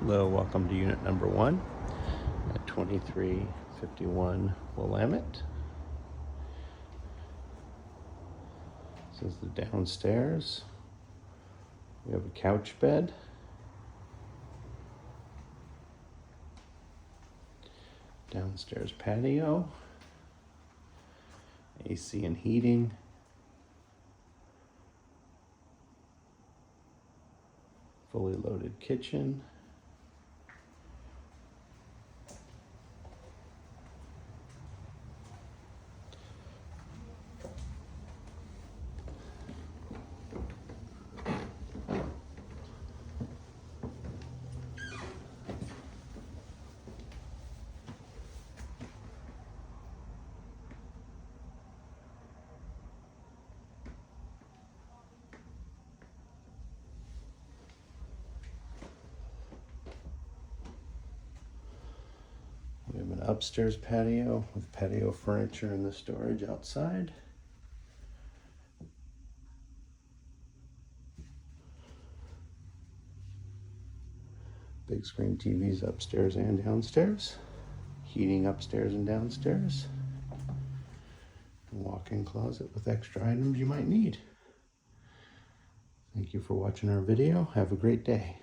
Hello, welcome to unit number 1 at 2351 Willamette. This is the downstairs. We have a couch bed, downstairs patio, AC and heating, fully loaded kitchen, we have an upstairs patio with patio furniture in the storage outside. Big screen TVs upstairs and downstairs. Heating upstairs and downstairs. A walk-in closet with extra items you might need. Thank you for watching our video. Have a great day.